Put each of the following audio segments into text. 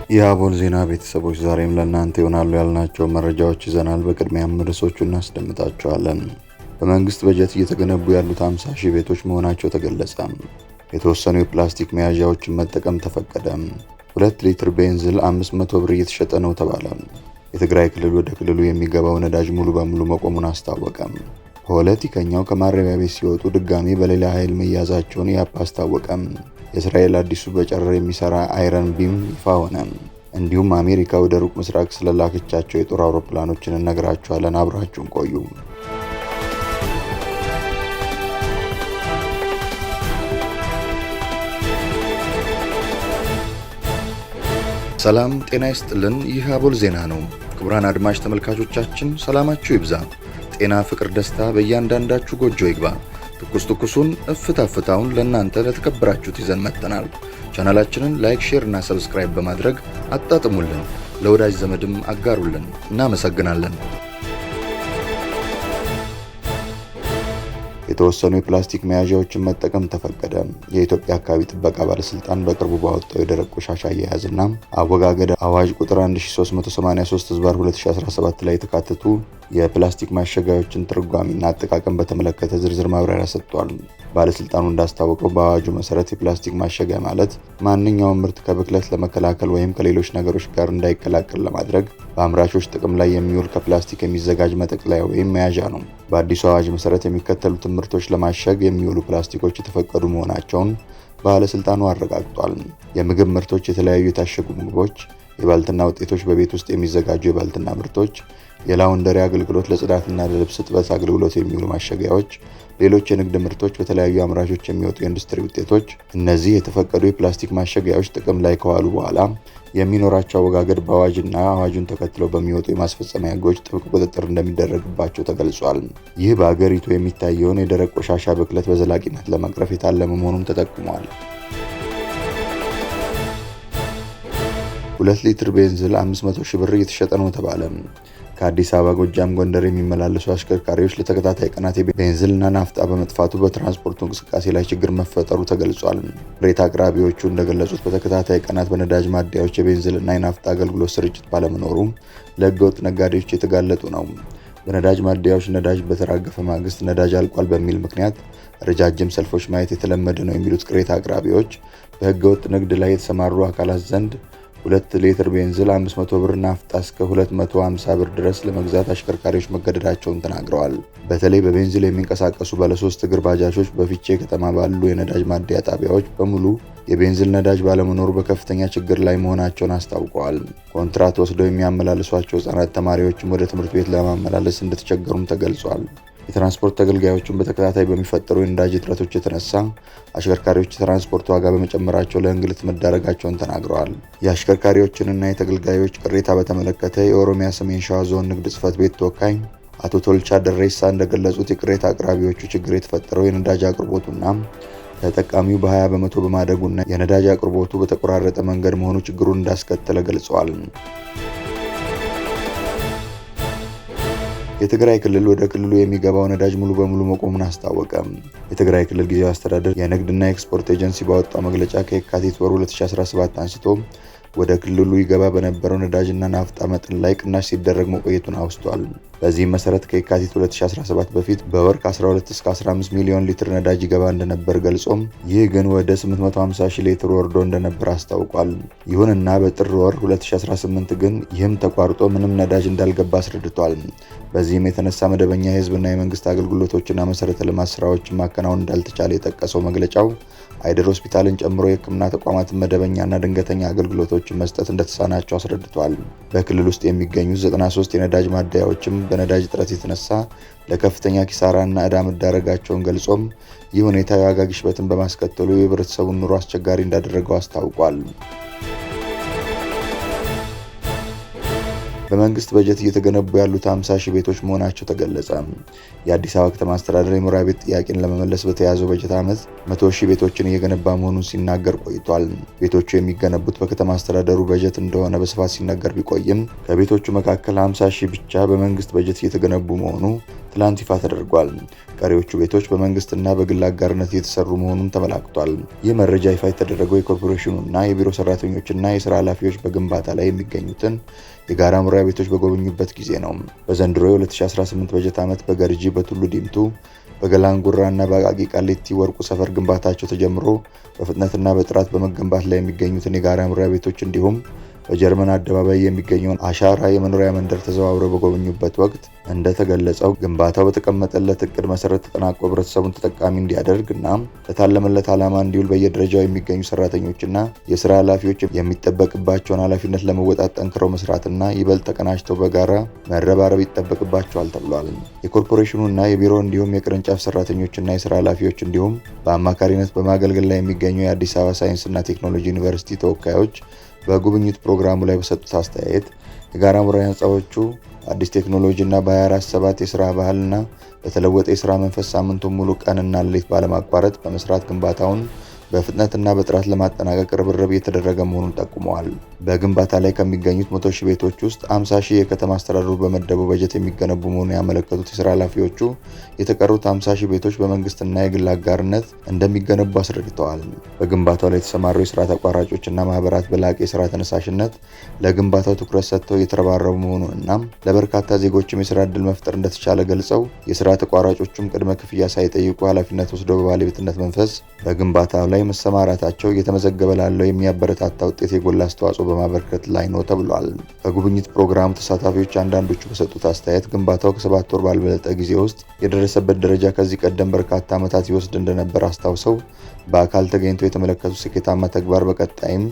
የአቦል ዜና ቤተሰቦች ዛሬም ለእናንተ ይሆናሉ ያልናቸው መረጃዎች ይዘናል። በቅድሚያም ርዕሶቹን እናስደምጣቸዋለን። በመንግስት በጀት እየተገነቡ ያሉት 50 ሺህ ቤቶች መሆናቸው ተገለጸ። የተወሰኑ የፕላስቲክ መያዣዎችን መጠቀም ተፈቀደ። 2 ሊትር ቤንዚል 500 ብር እየተሸጠ ነው ተባለ። የትግራይ ክልል ወደ ክልሉ የሚገባው ነዳጅ ሙሉ በሙሉ መቆሙን አስታወቀ። ፖለቲከኛው ከማረሚያ ቤት ሲወጡ ድጋሚ በሌላ ኃይል መያዛቸውን ኢያፓ አስታወቀ። የእስራኤል አዲሱ በጨረር የሚሰራ አይረን ቢም ይፋ ሆነ። እንዲሁም አሜሪካ ወደ ሩቅ ምስራቅ ስለላከቻቸው የጦር አውሮፕላኖችን እነግራችኋለን። አብራችሁን ቆዩ። ሰላም ጤና ይስጥልን። ይህ አቦል ዜና ነው። ክቡራን አድማጭ ተመልካቾቻችን ሰላማችሁ ይብዛ፣ ጤና፣ ፍቅር፣ ደስታ በእያንዳንዳችሁ ጎጆ ይግባ። ትኩሱን እፍታ ፍታውን ለእናንተ ለተከበራችሁት ይዘን መጥተናል። ቻናላችንን ላይክ፣ ሼር እና ሰብስክራይብ በማድረግ አጣጥሙልን፣ ለወዳጅ ዘመድም አጋሩልን። እናመሰግናለን። የተወሰኑ የፕላስቲክ መያዣዎችን መጠቀም ተፈቀደ። የኢትዮጵያ አካባቢ ጥበቃ ባለስልጣን በቅርቡ ባወጣው የደረቅ ቆሻሻ አያያዝና አወጋገድ አዋጅ ቁጥር 1383/2017 ላይ የተካተቱ የፕላስቲክ ማሸጊያዎችን ትርጓሜና አጠቃቀም በተመለከተ ዝርዝር ማብራሪያ ሰጥቷል። ባለስልጣኑ እንዳስታወቀው በአዋጁ መሰረት የፕላስቲክ ማሸጊያ ማለት ማንኛውም ምርት ከብክለት ለመከላከል ወይም ከሌሎች ነገሮች ጋር እንዳይቀላቀል ለማድረግ በአምራቾች ጥቅም ላይ የሚውል ከፕላስቲክ የሚዘጋጅ መጠቅለያ ወይም መያዣ ነው። በአዲሱ አዋጅ መሰረት የሚከተሉትን ምርቶች ለማሸግ የሚውሉ ፕላስቲኮች የተፈቀዱ መሆናቸውን ባለስልጣኑ አረጋግጧል። የምግብ ምርቶች፣ የተለያዩ የታሸጉ ምግቦች፣ የባልትና ውጤቶች፣ በቤት ውስጥ የሚዘጋጁ የባልትና ምርቶች፣ የላውንደሪ አገልግሎት፣ ለጽዳትና ለልብስ እጥበት አገልግሎት የሚውሉ ማሸጊያዎች፣ ሌሎች የንግድ ምርቶች፣ በተለያዩ አምራቾች የሚወጡ የኢንዱስትሪ ውጤቶች። እነዚህ የተፈቀዱ የፕላስቲክ ማሸጊያዎች ጥቅም ላይ ከዋሉ በኋላ የሚኖራቸው አወጋገድ በአዋጅና አዋጁን ተከትለው በሚወጡ የማስፈጸሚያ ሕጎች ጥብቅ ቁጥጥር እንደሚደረግባቸው ተገልጿል። ይህ በአገሪቱ የሚታየውን የደረቅ ቆሻሻ ብክለት በዘላቂነት ለመቅረፍ የታለመ መሆኑም ተጠቁሟል። 2 ሊትር ቤንዚል 500 ሺህ ብር እየተሸጠ ነው ተባለ። ከአዲስ አበባ ጎጃም፣ ጎንደር የሚመላለሱ አሽከርካሪዎች ለተከታታይ ቀናት ቤንዚልና ናፍጣ በመጥፋቱ በትራንስፖርቱ እንቅስቃሴ ላይ ችግር መፈጠሩ ተገልጿል። ቅሬታ አቅራቢዎቹ እንደገለጹት በተከታታይ ቀናት በነዳጅ ማደያዎች የቤንዚልና የናፍጣ አገልግሎት ስርጭት ባለመኖሩ ለህገወጥ ነጋዴዎች የተጋለጡ ነው። በነዳጅ ማደያዎች ነዳጅ በተራገፈ ማግስት ነዳጅ አልቋል በሚል ምክንያት ረጃጅም ሰልፎች ማየት የተለመደ ነው የሚሉት ቅሬታ አቅራቢዎች በህገወጥ ንግድ ላይ የተሰማሩ አካላት ዘንድ 2 ሊትር ቤንዚል 500 ብር፣ ናፍጣ እስከ 250 ብር ድረስ ለመግዛት አሽከርካሪዎች መገደዳቸውን ተናግረዋል። በተለይ በቤንዚል የሚንቀሳቀሱ ባለሶስት እግር ባጃጆች በፊቼ ከተማ ባሉ የነዳጅ ማደያ ጣቢያዎች በሙሉ የቤንዚል ነዳጅ ባለመኖሩ በከፍተኛ ችግር ላይ መሆናቸውን አስታውቀዋል። ኮንትራት ወስደው የሚያመላልሷቸው ህጻናት ተማሪዎችም ወደ ትምህርት ቤት ለማመላለስ እንደተቸገሩም ተገልጿል። የትራንስፖርት ተገልጋዮችን በተከታታይ በሚፈጠሩ የነዳጅ እጥረቶች የተነሳ አሽከርካሪዎች የትራንስፖርት ዋጋ በመጨመራቸው ለእንግልት መዳረጋቸውን ተናግረዋል። የአሽከርካሪዎችንና የተገልጋዮች ቅሬታ በተመለከተ የኦሮሚያ ሰሜን ሸዋ ዞን ንግድ ጽሕፈት ቤት ተወካይ አቶ ቶልቻ ደሬሳ እንደገለጹት የቅሬታ አቅራቢዎቹ ችግር የተፈጠረው የነዳጅ አቅርቦቱና ተጠቃሚው በ20 በመቶ በማደጉና የነዳጅ አቅርቦቱ በተቆራረጠ መንገድ መሆኑ ችግሩን እንዳስከተለ ገልጸዋል። የትግራይ ክልል ወደ ክልሉ የሚገባው ነዳጅ ሙሉ በሙሉ መቆሙን አስታወቀ። የትግራይ ክልል ጊዜያዊ አስተዳደር የንግድና ኤክስፖርት ኤጀንሲ ባወጣው መግለጫ ከየካቲት ወር 2017 አንስቶ ወደ ክልሉ ይገባ በነበረው ነዳጅና ናፍጣ መጠን ላይ ቅናሽ ሲደረግ መቆየቱን አውስቷል። በዚህም መሰረት ከየካቲት 2017 በፊት በወር ከ12 እስከ 15 ሚሊዮን ሊትር ነዳጅ ይገባ እንደነበር ገልጾም ይህ ግን ወደ 850 ሺህ ሊትር ወርዶ እንደነበር አስታውቋል። ይሁንና በጥር ወር 2018 ግን ይህም ተቋርጦ ምንም ነዳጅ እንዳልገባ አስረድቷል። በዚህም የተነሳ መደበኛ የህዝብና የመንግስት አገልግሎቶችና መሰረተ ልማት ስራዎችን ማከናወን እንዳልተቻለ የጠቀሰው መግለጫው አይደር ሆስፒታልን ጨምሮ የህክምና ተቋማትን መደበኛና ድንገተኛ አገልግሎቶችን መስጠት እንደተሳናቸው አስረድቷል። በክልል ውስጥ የሚገኙ 93 የነዳጅ ማደያዎችም በነዳጅ እጥረት የተነሳ ለከፍተኛ ኪሳራና ዕዳ መዳረጋቸውን ገልጾም ይህ ሁኔታ የዋጋ ግሽበትን በማስከተሉ የህብረተሰቡን ኑሮ አስቸጋሪ እንዳደረገው አስታውቋል። በመንግስት በጀት እየተገነቡ ያሉት 50 ሺህ ቤቶች መሆናቸው ተገለጸ። የአዲስ አበባ ከተማ አስተዳደር የመኖሪያ ቤት ጥያቄን ለመመለስ በተያዘው በጀት ዓመት 100 ሺህ ቤቶችን እየገነባ መሆኑን ሲናገር ቆይቷል። ቤቶቹ የሚገነቡት በከተማ አስተዳደሩ በጀት እንደሆነ በስፋት ሲነገር ቢቆይም ከቤቶቹ መካከል 50 ሺህ ብቻ በመንግስት በጀት እየተገነቡ መሆኑ ትላንት ይፋ ተደርጓል። ቀሪዎቹ ቤቶች በመንግስትና በግል አጋርነት እየተሰሩ መሆኑን ተመላክቷል። ይህ መረጃ ይፋ የተደረገው የኮርፖሬሽኑና የቢሮ ሰራተኞችና የስራ ኃላፊዎች በግንባታ ላይ የሚገኙትን የጋራ መኖሪያ ቤቶች በጎበኙበት ጊዜ ነው። በዘንድሮ የ2018 በጀት ዓመት በገርጂ፣ በቱሉ ዲምቱ፣ በገላንጉራ እና በአቃቂ ቃሊቲ ወርቁ ሰፈር ግንባታቸው ተጀምሮ በፍጥነትና በጥራት በመገንባት ላይ የሚገኙትን የጋራ መኖሪያ ቤቶች እንዲሁም በጀርመን አደባባይ የሚገኘውን አሻራ የመኖሪያ መንደር ተዘዋውረው በጎበኙበት ወቅት እንደተገለጸው ግንባታው በተቀመጠለት እቅድ መሰረት ተጠናቆ ህብረተሰቡን ተጠቃሚ እንዲያደርግ እና ለታለመለት ዓላማ እንዲውል በየደረጃው የሚገኙ ሰራተኞችና የስራ ኃላፊዎች የሚጠበቅባቸውን ኃላፊነት ለመወጣት ጠንክረው መስራትና ይበልጥ ተቀናጅተው በጋራ መረባረብ ይጠበቅባቸዋል ተብሏል። የኮርፖሬሽኑና የቢሮ እንዲሁም የቅርንጫፍ ሰራተኞችና የስራ ኃላፊዎች እንዲሁም በአማካሪነት በማገልገል ላይ የሚገኙ የአዲስ አበባ ሳይንስና ቴክኖሎጂ ዩኒቨርሲቲ ተወካዮች በጉብኝት ፕሮግራሙ ላይ በሰጡት አስተያየት የጋራ መኖሪያ ህንፃዎቹ አዲስ ቴክኖሎጂ እና በ24/7 የስራ ባህልና በተለወጠ የስራ መንፈስ ሳምንቱን ሙሉ ቀንና ሌሊት ባለማቋረጥ በመስራት ግንባታውን በፍጥነትና በጥራት ለማጠናቀቅ ርብርብ እየተደረገ መሆኑን ጠቁመዋል። በግንባታ ላይ ከሚገኙት 100,000 ቤቶች ውስጥ 50,000 የከተማ አስተዳደሩ በመደበው በጀት የሚገነቡ መሆኑን ያመለከቱት የስራ ኃላፊዎቹ የተቀሩት 50,000 ቤቶች በመንግስትና የግል አጋርነት እንደሚገነቡ አስረድተዋል። በግንባታው ላይ የተሰማሩ የስራ ተቋራጮችና ማህበራት በላቀ የስራ ተነሳሽነት ለግንባታው ትኩረት ሰጥተው እየተረባረቡ መሆኑንና ለበርካታ ዜጎችም የስራ ዕድል መፍጠር እንደተቻለ ገልጸው የስራ ተቋራጮቹም ቅድመ ክፍያ ሳይጠይቁ ኃላፊነት ወስደው በባለቤትነት መንፈስ በግንባታው ላይ መሰማራታቸው እየተመዘገበ ላለው የሚያበረታታ ውጤት የጎላ አስተዋጽኦ በማበርከት ላይ ነው ተብሏል። ከጉብኝት ፕሮግራሙ ተሳታፊዎች አንዳንዶቹ በሰጡት አስተያየት ግንባታው ከ7 ወር ባልበለጠ ጊዜ ውስጥ የደረሰበት ደረጃ ከዚህ ቀደም በርካታ ዓመታት ይወስድ እንደነበር አስታውሰው በአካል ተገኝተው የተመለከቱት ስኬታማ ተግባር በቀጣይም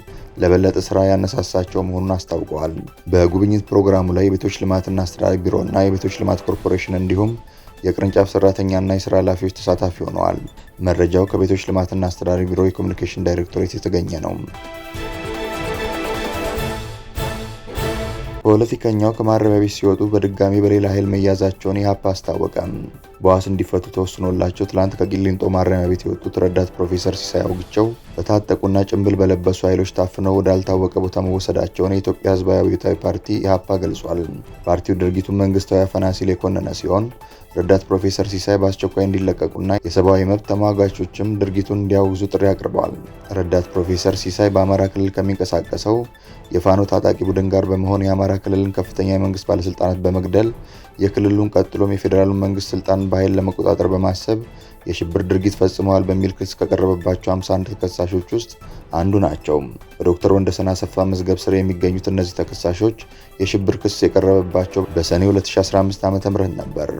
ለበለጠ ስራ ያነሳሳቸው መሆኑን አስታውቀዋል። በጉብኝት ፕሮግራሙ ላይ የቤቶች ልማትና አስተዳደር ቢሮና የቤቶች ልማት ኮርፖሬሽን እንዲሁም የቅርንጫፍ ሰራተኛና የስራ ኃላፊዎች ተሳታፊ ሆነዋል። መረጃው ከቤቶች ልማትና አስተዳደር ቢሮ የኮሚኒኬሽን ዳይሬክቶሬት የተገኘ ነው። ፖለቲከኛው ከማረሚያ ቤት ሲወጡ በድጋሚ በሌላ ኃይል መያዛቸውን ኢህአፓ አስታወቀ። በዋስ እንዲፈቱ ተወስኖላቸው ትላንት ከቂሊንጦ ማረሚያ ቤት የወጡት ረዳት ፕሮፌሰር ሲሳይ አውግቸው በታጠቁና ጭንብል በለበሱ ኃይሎች ታፍነው ወዳልታወቀ ቦታ መወሰዳቸውን የኢትዮጵያ ሕዝባዊ አብዮታዊ ፓርቲ ኢህአፓ ገልጿል። ፓርቲው ድርጊቱን መንግስታዊ አፈና ሲል የኮነነ ሲሆን ረዳት ፕሮፌሰር ሲሳይ በአስቸኳይ እንዲለቀቁና የሰብአዊ መብት ተሟጋቾችም ድርጊቱን እንዲያወግዙ ጥሪ አቅርበዋል። ረዳት ፕሮፌሰር ሲሳይ በአማራ ክልል ከሚንቀሳቀሰው የፋኖ ታጣቂ ቡድን ጋር በመሆን የአማራ ክልልን ከፍተኛ የመንግስት ባለስልጣናት በመግደል የክልሉን ቀጥሎም የፌዴራሉን መንግስት ስልጣን በኃይል ለመቆጣጠር በማሰብ የሽብር ድርጊት ፈጽመዋል በሚል ክስ ከቀረበባቸው 51 ተከሳሾች ውስጥ አንዱ ናቸው። በዶክተር ወንደሰን አሰፋ መዝገብ ስር የሚገኙት እነዚህ ተከሳሾች የሽብር ክስ የቀረበባቸው በሰኔ 2015 ዓ.ም ነበር።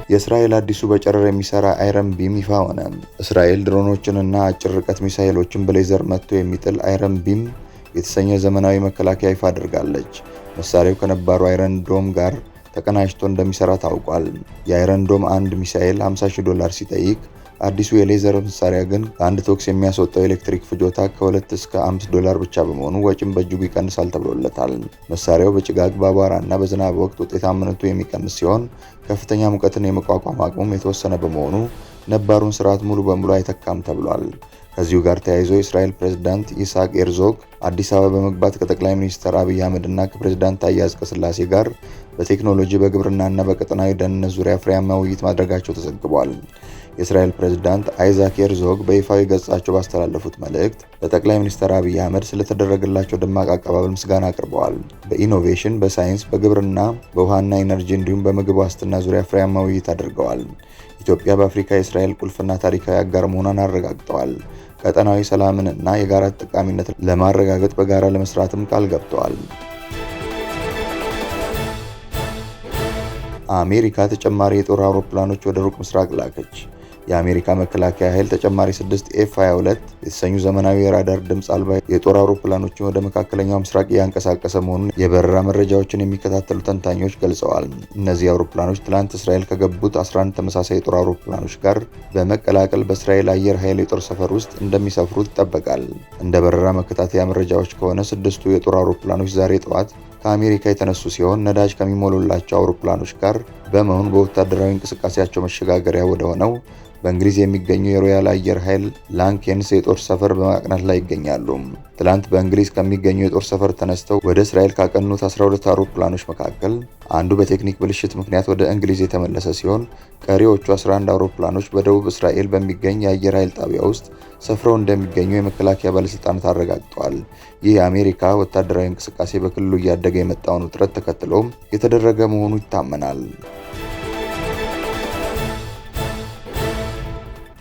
የእስራኤል አዲሱ በጨረር የሚሰራ አይረን ቢም ይፋ ሆነ። እስራኤል ድሮኖችንና አጭር ርቀት ሚሳኤሎችን በሌዘር መጥቶ የሚጥል አይረን ቢም የተሰኘ ዘመናዊ መከላከያ ይፋ አድርጋለች። መሳሪያው ከነባሩ አይረን ዶም ጋር ተቀናጅቶ እንደሚሰራ ታውቋል። የአይረን ዶም አንድ ሚሳኤል $50,000 ሲጠይቅ አዲሱ የሌዘር መሳሪያ ግን በአንድ ተኩስ የሚያስወጣው ኤሌክትሪክ ፍጆታ ከ2 እስከ $5 ብቻ በመሆኑ ወጪን በእጅጉ ይቀንሳል ተብሎለታል። መሳሪያው በጭጋግ በአቧራና በዝናብ ወቅት ውጤታማነቱ የሚቀንስ ሲሆን ከፍተኛ ሙቀትን የመቋቋም አቅሙም የተወሰነ በመሆኑ ነባሩን ስርዓት ሙሉ በሙሉ አይተካም ተብሏል። ከዚሁ ጋር ተያይዞ የእስራኤል ፕሬዝዳንት ኢሳቅ ኤርዞግ አዲስ አበባ በመግባት ከጠቅላይ ሚኒስትር አብይ አህመድና ከፕሬዝዳንት ታዬ አጽቀሥላሴ ጋር በቴክኖሎጂ በግብርናና በቀጠናዊ ደህንነት ዙሪያ ፍሬያማ ውይይት ማድረጋቸው ተዘግቧል። የእስራኤል ፕሬዝዳንት አይዛክ ኤርዞግ በይፋዊ ገጻቸው ባስተላለፉት መልእክት ለጠቅላይ ሚኒስትር አብይ አህመድ ስለተደረገላቸው ደማቅ አቀባበል ምስጋና አቅርበዋል። በኢኖቬሽን፣ በሳይንስ፣ በግብርና፣ በውሃና ኢነርጂ እንዲሁም በምግብ ዋስትና ዙሪያ ፍሬያማ ውይይት አድርገዋል። ኢትዮጵያ በአፍሪካ የእስራኤል ቁልፍና ታሪካዊ አጋር መሆኗን አረጋግጠዋል። ቀጠናዊ ሰላምንና የጋራ ተጠቃሚነትን ለማረጋገጥ በጋራ ለመስራትም ቃል ገብተዋል። አሜሪካ ተጨማሪ የጦር አውሮፕላኖች ወደ ሩቅ ምስራቅ ላከች። የአሜሪካ መከላከያ ኃይል ተጨማሪ 6 F-22 የተሰኙ ዘመናዊ የራዳር ድምፅ አልባ የጦር አውሮፕላኖችን ወደ መካከለኛው ምስራቅ እያንቀሳቀሰ መሆኑን የበረራ መረጃዎችን የሚከታተሉ ተንታኞች ገልጸዋል። እነዚህ አውሮፕላኖች ትላንት እስራኤል ከገቡት 11 ተመሳሳይ የጦር አውሮፕላኖች ጋር በመቀላቀል በእስራኤል አየር ኃይል የጦር ሰፈር ውስጥ እንደሚሰፍሩ ይጠበቃል። እንደ በረራ መከታተያ መረጃዎች ከሆነ 6ቱ የጦር አውሮፕላኖች ዛሬ ጠዋት ከአሜሪካ የተነሱ ሲሆን ነዳጅ ከሚሞሉላቸው አውሮፕላኖች ጋር በመሆን በወታደራዊ እንቅስቃሴያቸው መሸጋገሪያ ወደ ሆነው በእንግሊዝ የሚገኙ የሮያል አየር ኃይል ላንኬንስ የጦር ሰፈር በማቅናት ላይ ይገኛሉ። ትላንት በእንግሊዝ ከሚገኙ የጦር ሰፈር ተነስተው ወደ እስራኤል ካቀኑት 12 አውሮፕላኖች መካከል አንዱ በቴክኒክ ብልሽት ምክንያት ወደ እንግሊዝ የተመለሰ ሲሆን ቀሪዎቹ 11 አውሮፕላኖች በደቡብ እስራኤል በሚገኝ የአየር ኃይል ጣቢያ ውስጥ ሰፍረው እንደሚገኙ የመከላከያ ባለስልጣናት አረጋግጠዋል። ይህ የአሜሪካ ወታደራዊ እንቅስቃሴ በክልሉ እያደገ የመጣውን ውጥረት ተከትሎ የተደረገ መሆኑ ይታመናል።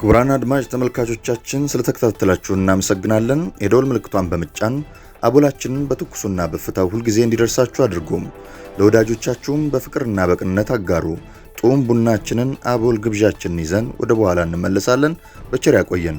ክቡራን አድማጭ ተመልካቾቻችን ስለተከታተላችሁ እናመሰግናለን። የደወል ምልክቷን በመጫን አቦላችንን በትኩሱና በፍታው ሁልጊዜ እንዲደርሳችሁ አድርጉም። ለወዳጆቻችሁም በፍቅርና በቅንነት አጋሩ። ጡም ቡናችንን አቦል ግብዣችንን ይዘን ወደ በኋላ እንመለሳለን። በቸር ያቆየን።